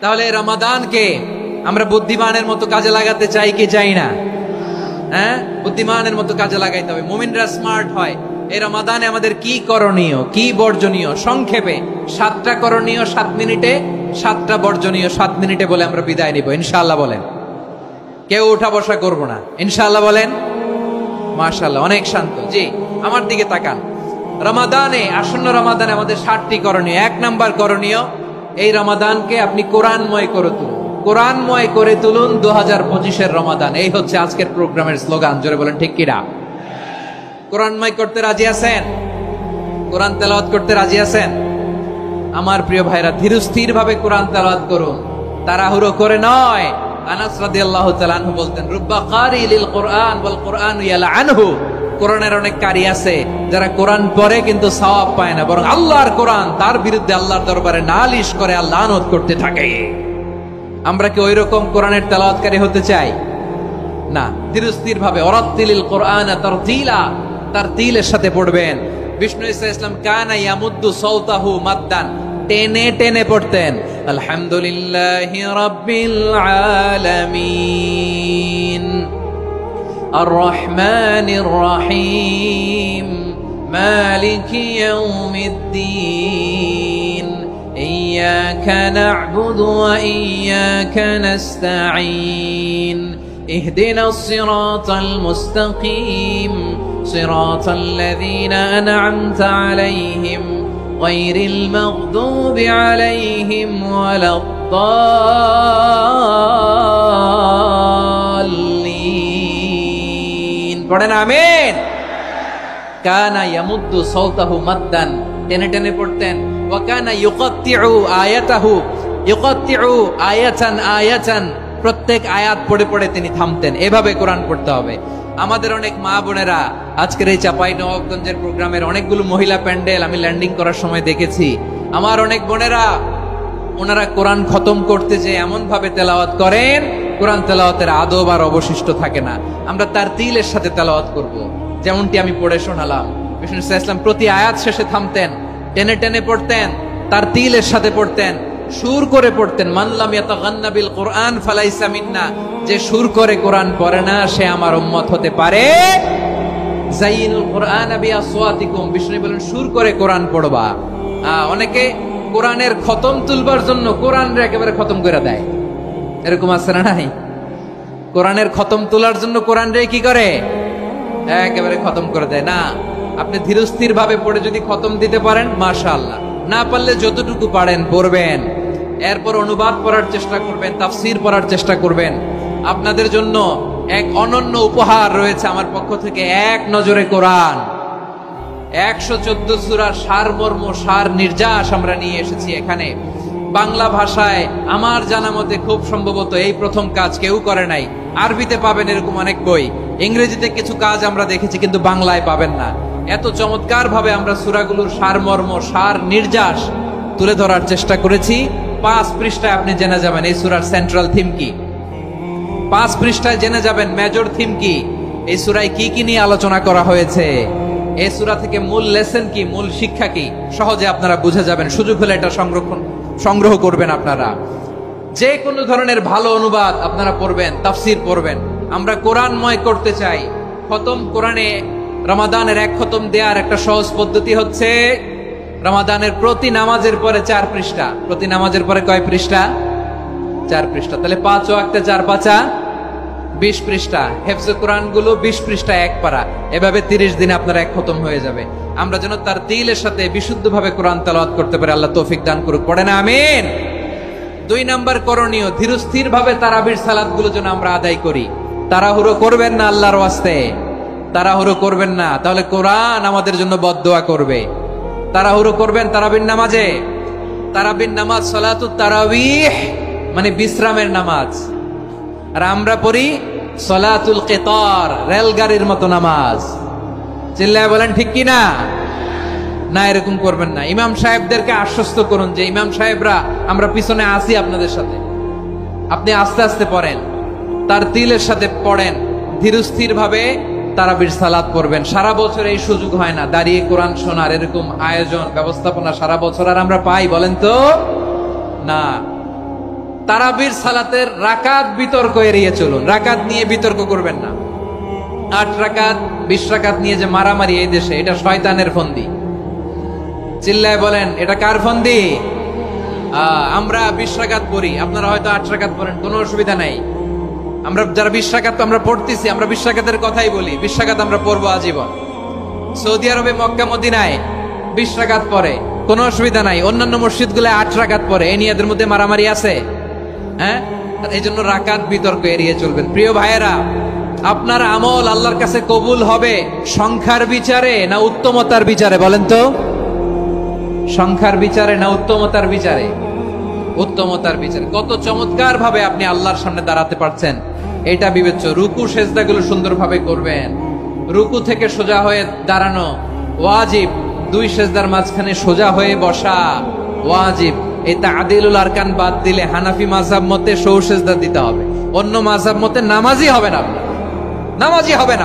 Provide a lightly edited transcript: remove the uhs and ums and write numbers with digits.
তাহলে রমাদানকে আমরা বুদ্ধিমানের মতো কাজে লাগাতে চাই কি চাই না? হ্যাঁ, বুদ্ধিমানের মতো কাজে লাগাইতে হবে। মুমিনরা স্মার্ট হয়। এই রমাদানে আমাদের কি করণীয়, কি বর্জনীয়, সংক্ষেপে 7টা করণীয় 7 মিনিটে, 7টা বর্জনীয় 7 মিনিটে বলে আমরা বিদায় নিব ইনশাআল্লাহ। বলেন, কেউ উঠা বসা করবো না ইনশাআল্লাহ। বলেন মাশাআল্লাহ, অনেক শান্ত। জি, আমার দিকে তাকান। রমাদানে, আসন্ন রমাদানে আমাদের 7টি করণীয়। 1 নাম্বার করণীয়, এই রমাদানকে আপনি কোরআনময় করে তুলুন। কোরআনময় করে তুলুন 2025-এর রমাদান। এই হচ্ছে আজকের প্রোগ্রামের স্লোগান। জোরে বলেন ঠিক কিনা? কোরআনময় করতে রাজি আছেন? কোরআন তেলাওয়াত করতে রাজি আছেন? আমার প্রিয় ভাইরা, ধীরস্থির ভাবে কোরআন তেলাওয়াত করুন, তাড়াহুড়ো করে নয়। আনাস রাদিয়াল্লাহু তাআলা আনহু বলতেন, রুব্বা কারি লিল কোরআন ওয়াল কোরআনু ইয়ালআনহু। কোরআনের অনেক কারি আছে যারা কোরআন পড়ে কিন্তু সওয়াব পায় না, বরং আল্লাহর কোরআন তার বিরুদ্ধে আল্লাহর দরবারে নালিশ করে আর লানত করতে থাকে। আমরা কি ওইরকম কোরআনের তেলাওয়াতকারী হতে চাই? না। ধীরস্থির ভাবে ওয়ারাত্তিলিল কোরআনা তারতিলা, তারতিলের সাথে পড়বেন। বিষ্ণু ইসা ইসলাম কানা ইয়ামুদ্দু সাওতাহু মাদ্দান, টেনে টেনে পড়তেন। আলহামদুলিল্লাহি রাব্বিল আলামিন আর রহমানির রহিম মালিকি ইয়াউমিদ্দিন ইয়্যাকা না'বুদু ওয়া ইয়্যাকা নাস্তাঈন ইহদিনাস সিরাতাল মুস্তাকিম সিরাতাল লাযীনা আন'আমতা আলাইহিম গায়রিল মাগদুবি আলাইহিম ওয়ালাদ-দাল্লিন। পড়েন আমিন। কানা ইয়ামুদ্দু সাওতাহু মাদ্দান, টেনে টেনে পড়তেন। ওয়া কানা ইউকাত্তিউ আয়াতাহু, ইউকাত্তিউ আয়াতান আয়াতান, প্রত্যেক আয়াত পড়ে পড়ে তিনি থামতেন। এভাবে কোরআন পড়তে হবে। আমাদের অনেক মা বোনেরা, আজকের এই চাঁপাইনবাবগঞ্জের প্রোগ্রামের অনেকগুলো মহিলা প্যান্ডেল আমি ল্যান্ডিং করার সময় দেখেছি। আমার অনেক বোনেরা, ওনারা কোরআন খতম করতে যে এমন ভাবে তেলাওয়াত করেন, কোরআন তেলাওয়াতের আদব আর অবশিষ্ট থাকে না। আমরা তারতিলের সাথে তেলাওয়াত করব, যেমনটি আমি পড়ে শোনালাম। বিষ্ণু ইসলাম প্রতি আয়াত শেষে থামতেন, টেনে টেনে পড়তেন, তারতিলের সাথে পড়তেন, সুর করে পড়তেন। মান লাম ইয়াতাগান্না বিল কোরআন ফালাইসা মিন্না, যে সুর করে কোরআন পড়ে না সে আমার উম্মত হতে পারে। যাইনুল কোরআন বিআসওয়াতিকুম, বিষ্ণু বলেন সুর করে কোরআন পড়বা। অনেকে কোরআনের খতম তুলবার জন্য কোরআনরে একেবারে খতম করে দেয়, এরকম আছে না নাই? কোরআনের খতম তোলার জন্য কোরআনরে কি করে? একেবারে খতম করে দেয়। না, আপনি ধীরস্থির ভাবে পড়ে যদি খতম দিতে পারেন মাশাআল্লাহ, না পারলে যতটুকু পারেন পড়বেন। এরপর অনুবাদ পড়ার চেষ্টা করবেন, তাফসীর পড়ার চেষ্টা করবেন। আপনাদের জন্য এক অনন্য উপহার রয়েছে আমার পক্ষ থেকে, এক নজরে কোরআন। 114 সূরার সারমর্ম, সার নির্যাস আমরা নিয়ে এসেছি এখানে বাংলা ভাষায়। আমার জানা মতে খুব সম্ভবত এই প্রথম কাজ, কেউ করে নাই। আরবিতে পাবেন এরকম অনেক বই, ইংরেজিতে কিছু কাজ আমরা দেখেছি, কিন্তু বাংলায় পাবেন না। এত চমৎকার ভাবে আমরা সূরাগুলোর সারমর্ম, সার নির্যাস তুলে ধরার চেষ্টা করেছি। 5 পৃষ্ঠায় আপনি জেনে যাবেন এই সূরার সেন্ট্রাল থিম কি। 5 পৃষ্ঠায় জেনে যাবেন মেজর থিম কি, এই সূরায় কি কি নিয়ে আলোচনা করা হয়েছে, এই সূরা থেকে মূল লেসন কি, মূল শিক্ষা কি, সহজে আপনারা বুঝে যাবেন। সুযোগ হলে এটা সংগ্রহ করবেন। আপনারা যে কোনো ধরনের ভালো অনুবাদ আপনারা পড়বেন, তাফসীর পড়বেন। আমরা কোরআনময় করতে চাই। খতম কোরআনে রমাদানের 1 খতম দেওয়ার একটা সহজ পদ্ধতি হচ্ছে, রমাদানের প্রতি নামাজের পরে 4 পৃষ্ঠা। প্রতি নামাজের পরে কয় পৃষ্ঠা? 4 পৃষ্ঠা। তাহলে 5 ওয়াক্তে 4 পাঁচা 20 পৃষ্ঠা। হেফজে কোরআন গুলো 20 পৃষ্ঠা 1 পারা। এভাবে 30 দিনে আপনার 1 খতম হয়ে যাবে। আমরা যেন তার তিলের সাথে বিশুদ্ধভাবে কোরআন তেলাওয়াত করতে পারি, আল্লাহ তৌফিক দান করুক। পড়েন আমিন। 2 নাম্বার করণীয়, ধীরস্থির ভাবে তারাবির সালাত গুলো যেন আমরা আদায় করি। তাড়াহুড়ো করবেন না, আল্লাহর ওয়াস্তে তাড়াহুড়ো করবেন না, তাহলে কোরআন আমাদের জন্য বদদোয়া করবে। তাড়াহুড়ো করবেন তারাবির নামাজে। তারাবির নামাজ সালাতুত তারাবিহ মানে বিশ্রামের নামাজ, আর আমরা পড়ি সালাতুল কিতার, রেলগাড়ির মতো নামাজ। চিল্লায় বলেন ঠিক কি না? না, এরকম করবেন না। ইমাম সাহেবদেরকে আশ্বস্ত করুন যে ইমাম সাহেবরা আমরা পিছনে আসি আপনাদের সাথে, আপনি আস্তে আস্তে পড়েন, তার তিলের সাথে পড়েন, ধীরস্থির ভাবে তারাবির সালাত পড়বেন। সারা বছর এই সুযোগ হয় না দাঁড়িয়ে কোরআন শোনার, এরকম আয়োজন ব্যবস্থাপনা সারা বছর আর আমরা পাই বলেন তো? না। তারাবির সালাতের রাকাত বিতর্ক এড়িয়ে চলুন, রাকাত নিয়ে বিতর্ক করবেন না। 8 রাকাত 20 রাকাত নিয়ে যে মারামারি এই দেশে, এটা শয়তানের ফন্দি। চিল্লায় বলেন এটা কার ফন্দি? আমরা 20 রাকাত পড়ি, আপনারা হয়তো 8 রাকাত পড়েন, কোনো অসুবিধা নাই। আমরা যারা 20 রাকাত তো আমরা পড়তেছি, আমরা 20 রাকাতের কথাই বলি, 20 রাকাত আমরা পড়বো আজীবন। সৌদি আরবে মক্কা মদিনায় 20 রাকাত পড়ে, কোনো অসুবিধা নাই। অন্যান্য মসজিদ গুলো 8 রাকাত পড়ে, এই নিয়ে এদের মধ্যে মারামারি আছে? হ্যাঁ, এই জন্য রাকাত বিতর্ক এড়িয়ে চলবেন। প্রিয় ভাইয়েরা, আপনার আমল আল্লাহর কাছে কবুল হবে সংখ্যার বিচারে না উত্তমতার বিচারে? বলেন তো, সংখ্যার বিচারে না উত্তমতার বিচারে? উত্তমতার বিচারে। কত চমৎকার ভাবে আপনি আল্লাহর সামনে দাঁড়াতে পারছেন এটা বিবেচ্য। রুকু সেজদাগুলো সুন্দরভাবে করবেন। রুকু থেকে সোজা হয়ে দাঁড়ানো ওয়াজিব, 2 সেজদার মাঝখানে সোজা হয়ে বসা ওয়াজিব। এই তা'দীলুল আরকান বাদ দিলে হানাফি মাযহাব মতে সৌ সেজদা দিতে হবে, অন্য মাযহাব মতে নামাজই হবে না, নামাজই হবে না।